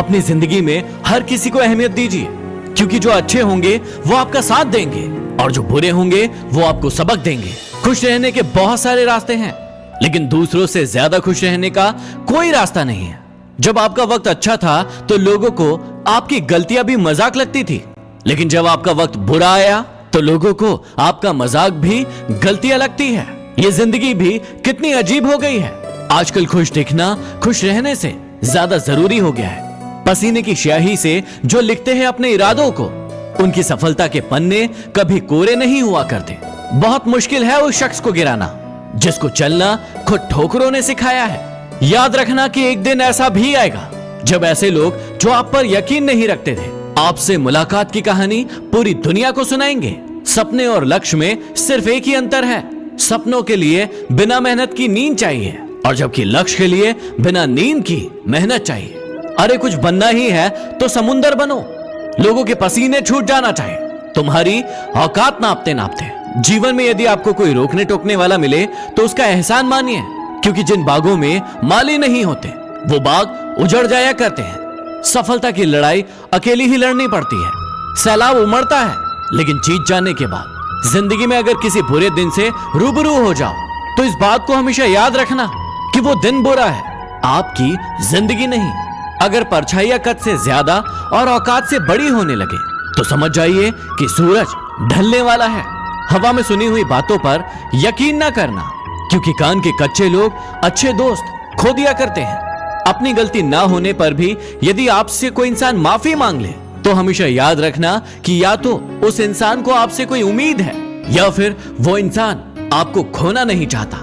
अपनी जिंदगी में हर किसी को अहमियत दीजिए, क्योंकि जो अच्छे होंगे वो आपका साथ देंगे और जो बुरे होंगे वो आपको सबक देंगे। खुश रहने के बहुत सारे रास्ते हैं, लेकिन दूसरों से ज्यादा खुश रहने का कोई रास्ता नहीं है। जब आपका वक्त अच्छा था तो लोगों को आपकी गलतियां भी मजाक लगती थी, लेकिन जब आपका वक्त बुरा आया तो लोगों को आपका मजाक भी गलतियां लगती है। ये जिंदगी भी कितनी अजीब हो गई है। आजकल खुश दिखना खुश रहने से ज्यादा जरूरी हो गया है। पसीने की स्याही से जो लिखते हैं अपने इरादों को, उनकी सफलता के पन्ने कभी कोरे नहीं हुआ करते। बहुत मुश्किल है उस शख्स को गिराना जिसको चलना खुद ठोकरों ने सिखाया है। याद रखना कि एक दिन ऐसा भी आएगा जब ऐसे लोग जो आप पर यकीन नहीं रखते थे, आपसे मुलाकात की कहानी पूरी दुनिया को सुनाएंगे। सपने और लक्ष्य में सिर्फ एक ही अंतर है, सपनों के लिए बिना मेहनत की नींद चाहिए और जबकि लक्ष्य के लिए बिना नींद की मेहनत चाहिए। अरे कुछ बनना ही है तो समुंदर बनो। लोगों के पसीने छूट जाना चाहिए तुम्हारी औकात नापते नापते। जीवन में यदि आपको कोई रोकने टोकने वाला मिले तो उसका एहसान मानिए, क्योंकि जिन बागों में माली नहीं होते वो बाग उजड़ जाया करते हैं। सफलता की लड़ाई अकेली ही लड़नी पड़ती है। सैलाब उमड़ता है, लेकिन जीत जाने के बाद जिंदगी में अगर किसी बुरे दिन से रूबरू हो जाओ तो इस बात को हमेशा याद रखना कि वो दिन बुरा है, आपकी जिंदगी नहीं। अगर परछाइयां कद से ज्यादा और औकात से बड़ी होने लगे तो समझ जाइए कि सूरज ढलने वाला है। हवा में सुनी हुई बातों पर यकीन ना करना, क्योंकि कान के कच्चे लोग अच्छे दोस्त खो दिया करते हैं। अपनी गलती ना होने पर भी यदि आपसे कोई इंसान माफी मांग ले तो हमेशा याद रखना कि या तो उस इंसान को आपसे कोई उम्मीद है या फिर वो इंसान आपको खोना नहीं चाहता।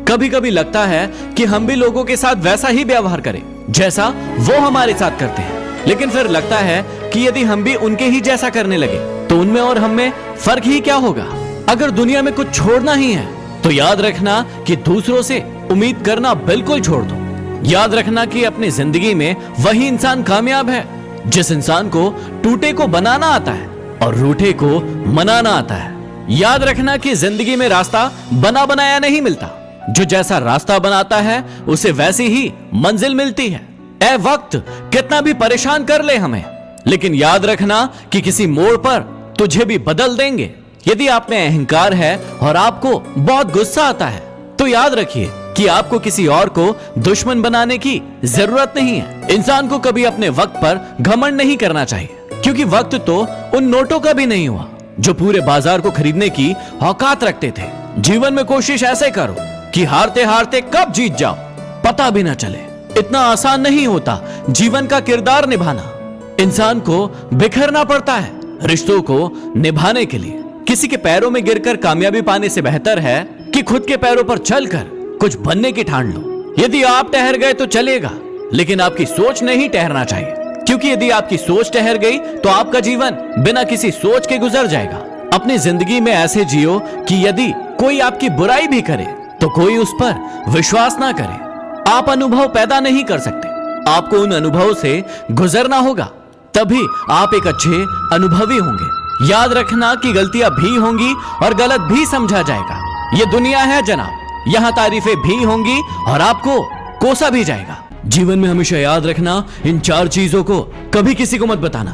कभी कभी लगता है कि हम भी लोगों के साथ वैसा ही व्यवहार करें जैसा वो हमारे साथ करते हैं, लेकिन फिर लगता है कि यदि हम भी उनके ही जैसा करने लगे तो उनमें और हम में फर्क ही क्या होगा। अगर दुनिया में कुछ छोड़ना ही है तो याद रखना कि दूसरों से उम्मीद करना बिल्कुल छोड़ दो। याद रखना कि अपनी जिंदगी में वही इंसान कामयाब है जिस इंसान को टूटे को बनाना आता है और रूठे को मनाना आता है। याद रखना कि जिंदगी में रास्ता बना बनाया नहीं मिलता, जो जैसा रास्ता बनाता है उसे वैसी ही मंजिल मिलती है। ए वक्त कितना भी परेशान कर ले हमें, लेकिन याद रखना कि किसी मोड़ पर तुझे भी बदल देंगे। यदि आप में अहंकार है और आपको बहुत गुस्सा आता है तो याद रखिए कि आपको किसी और को दुश्मन बनाने की जरूरत नहीं है। इंसान को कभी अपने वक्त पर घमंड नहीं करना चाहिए, क्योंकि वक्त तो उन नोटों का भी नहीं हुआ जो पूरे बाजार को खरीदने की औकात रखते थे। जीवन में कोशिश ऐसे करो कि हारते हारते कब जीत जाओ पता भी ना चले। इतना आसान नहीं होता जीवन का किरदार निभाना। इंसान को बिखरना पड़ता है रिश्तों को निभाने के लिए। किसी के पैरों में गिरकर कामयाबी पाने से बेहतर है कि खुद के पैरों पर चलकर कुछ बनने की ठान लो। यदि आप ठहर गए तो चलेगा, लेकिन आपकी सोच नहीं ठहरना चाहिए, क्योंकि यदि आपकी सोच ठहर गई तो आपका जीवन बिना किसी सोच के गुजर जाएगा। अपनी जिंदगी में ऐसे जियो कि यदि कोई आपकी बुराई भी करे तो कोई उस पर विश्वास ना करे। आप अनुभव पैदा नहीं कर सकते, आपको उन अनुभवों से गुजरना होगा, तभी आप एक अच्छे अनुभवी होंगे। याद रखना कि गलतियां भी होंगी और गलत भी समझा जाएगा। ये दुनिया है जनाब, यहाँ तारीफें भी होंगी और आपको कोसा भी जाएगा। जीवन में हमेशा याद रखना इन 4 चीजों को कभी किसी को मत बताना।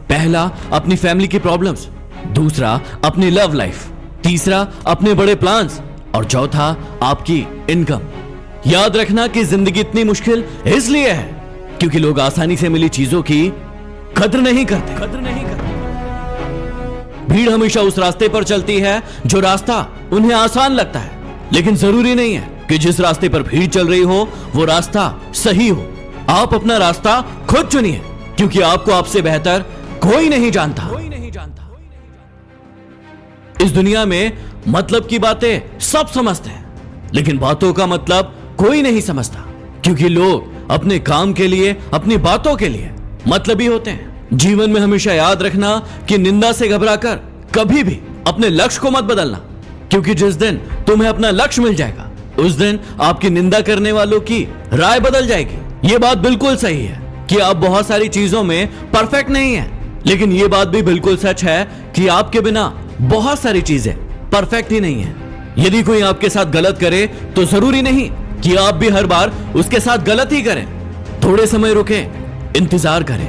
पहला, अपनी फैमिली की प्रॉब्लम्स। दूसरा, अपनी लव लाइफ। तीसरा, अपने बड़े प्लान्स। और चौथा, आपकी इनकम। याद रखना कि जिंदगी इतनी मुश्किल इसलिए है क्योंकि लोग आसानी से मिली चीजों की कद्र नहीं करते। भीड़ हमेशा उस रास्ते पर चलती है जो रास्ता उन्हें आसान लगता है, लेकिन जरूरी नहीं है कि जिस रास्ते पर भीड़ चल रही हो वो रास्ता सही हो। आप अपना रास्ता खुद चुनिए, क्योंकि आपको आपसे बेहतर कोई नहीं जानता। इस दुनिया में मतलब की बातें सब समझते हैं, लेकिन बातों का मतलब कोई नहीं समझता, क्योंकि लोग अपने काम के लिए, अपनी बातों के लिए मतलबी होते हैं। जीवन में हमेशा याद रखना कि निंदा से घबराकर कभी भी अपने लक्ष्य को मत बदलना, क्योंकि जिस दिन तुम्हें अपना लक्ष्य मिल जाएगा उस दिन आपकी निंदा करने वालों की राय बदल जाएगी। ये बात बिल्कुल सही है कि आप बहुत सारी चीजों में परफेक्ट नहीं हैं, लेकिन ये बात भी बिल्कुल सच है कि आपके बिना बहुत सारी चीजें परफेक्ट ही नहीं है। यदि कोई आपके साथ गलत करे तो जरूरी नहीं कि आप भी हर बार उसके साथ गलत ही करें। थोड़े समय रुके, इंतजार करे,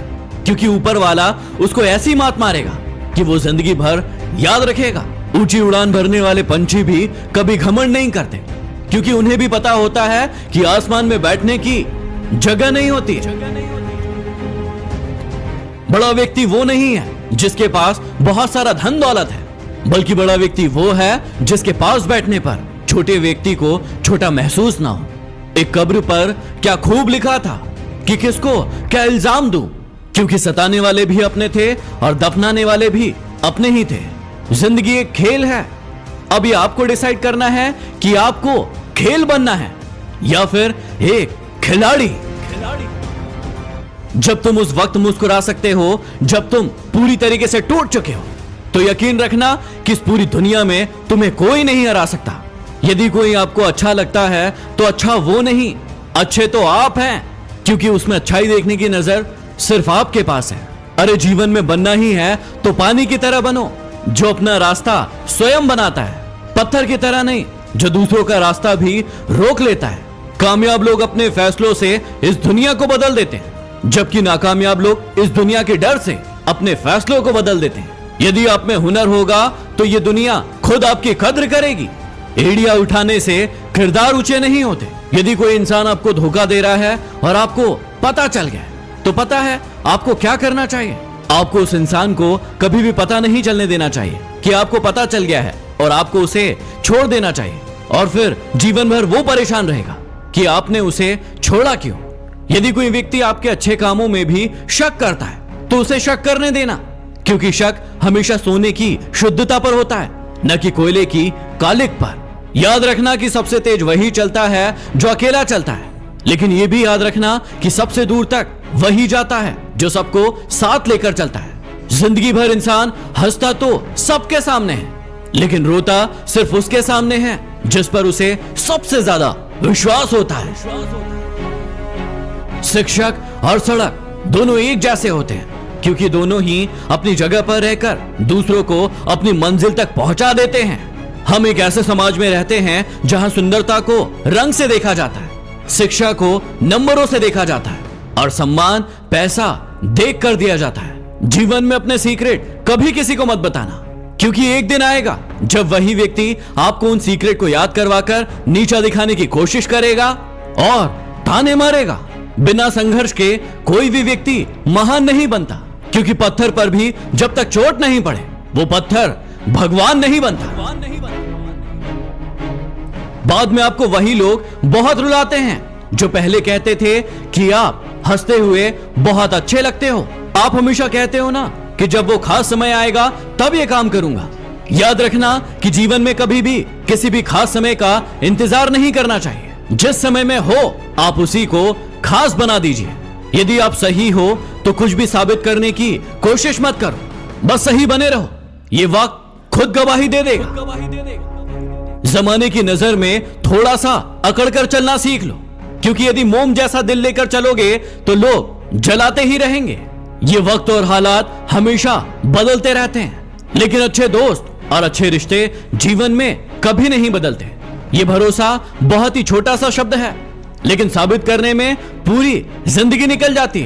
क्योंकि ऊपर वाला उसको ऐसी मात मारेगा कि वो जिंदगी भर याद रखेगा। ऊंची उड़ान भरने वाले पंछी भी कभी घमंड नहीं करते, क्योंकि उन्हें भी पता होता है कि आसमान में बैठने की जगह नहीं होती है। बड़ा व्यक्ति वो नहीं है जिसके पास बहुत सारा धन दौलत है, बल्कि बड़ा व्यक्ति वो है जिसके पास बैठने पर छोटे व्यक्ति को छोटा महसूस ना हो। एक कब्र पर क्या खूब लिखा था कि किसको क्या इल्जाम दूं, क्योंकि सताने वाले भी अपने थे और दफनाने वाले भी अपने ही थे। जिंदगी एक खेल है। अब ये आपको डिसाइड करना है कि आपको खेल बनना है या फिर एक खिलाड़ी। जब तुम उस वक्त मुस्कुरा सकते हो जब तुम पूरी तरीके से टूट चुके हो, तो यकीन रखना कि इस पूरी दुनिया में तुम्हें कोई नहीं हरा सकता। यदि कोई आपको अच्छा लगता है तो अच्छा वो नहीं, अच्छे तो आप हैं, क्योंकि उसमें अच्छाई देखने की नजर सिर्फ आपके पास है। अरे जीवन में बनना ही है तो पानी की तरह बनो, जो अपना रास्ता स्वयं बनाता है, पत्थर की तरह नहीं जो दूसरों का रास्ता भी रोक लेता है। कामयाब लोग अपने फैसलों से इस दुनिया को बदल देते हैं, जबकि नाकामयाब लोग इस दुनिया के डर से अपने फैसलों को बदल देते हैं। यदि आप में हुनर होगा तो ये दुनिया खुद आपकी कद्र करेगी। एड़ियां उठाने से किरदार ऊंचे नहीं होते। यदि कोई इंसान आपको धोखा दे रहा है और आपको पता चल गया, तो पता है आपको क्या करना चाहिए। आपको उस इंसान को कभी भी पता नहीं चलने देना चाहिए कि आपको पता चल गया है, और आपको उसे छोड़ देना चाहिए, और फिर जीवन भर वो परेशान रहेगा कि आपने उसे छोड़ा क्यों। यदि कोई व्यक्ति आपके अच्छे कामों में भी शक करता है तो उसे शक करने देना, क्योंकि शक हमेशा सोने की शुद्धता पर होता है, न कि कोयले की कालिक पर। याद रखना कि सबसे तेज वही चलता है जो अकेला चलता है, लेकिन यह भी याद रखना कि सबसे दूर तक वही जाता है जो सबको साथ लेकर चलता है। जिंदगी भर इंसान हंसता तो सबके सामने है, लेकिन रोता सिर्फ उसके सामने है जिस पर उसे सबसे ज्यादा विश्वास होता है। शिक्षक और सड़क दोनों एक जैसे होते हैं, क्योंकि दोनों ही अपनी जगह पर रहकर दूसरों को अपनी मंजिल तक पहुंचा देते हैं। हम एक ऐसे समाज में रहते हैं जहां सुंदरता को रंग से देखा जाता है, शिक्षा को नंबरों से देखा जाता है, और सम्मान पैसा देख कर दिया जाता है। जीवन में अपने सीक्रेट कभी किसी को मत बताना, क्योंकि एक दिन आएगा जब वही व्यक्ति आपको उन सीक्रेट को याद करवाकर नीचा दिखाने की कोशिश करेगा और ताने मारेगा। बिना संघर्ष के कोई भी व्यक्ति महान नहीं बनता, क्योंकि पत्थर पर भी जब तक चोट नहीं पड़े वो पत्थर भगवान नहीं बनता। बाद में आपको वही लोग बहुत रुलाते हैं जो पहले कहते थे कि आप हंसते हुए बहुत अच्छे लगते हो। आप हमेशा कहते हो ना कि जब वो खास समय आएगा तब ये काम करूंगा। याद रखना कि जीवन में कभी भी किसी भी खास समय का इंतजार नहीं करना चाहिए। जिस समय में हो आप उसी को खास बना दीजिए। यदि आप सही हो तो कुछ भी साबित करने की कोशिश मत करो, बस सही बने रहो। ये वक्त खुद गवाही दे देगा। जमाने की नजर में थोड़ा सा अकड़कर चलना सीख लो, क्योंकि यदि मोम जैसा दिल लेकर चलोगे तो लोग जलाते ही रहेंगे। ये वक्त और हालात हमेशा बदलते रहते हैं, लेकिन अच्छे दोस्त और अच्छे रिश्ते जीवन में कभी नहीं बदलते। ये भरोसा बहुत ही छोटा सा शब्द है, लेकिन साबित करने में पूरी जिंदगी निकल जाती है।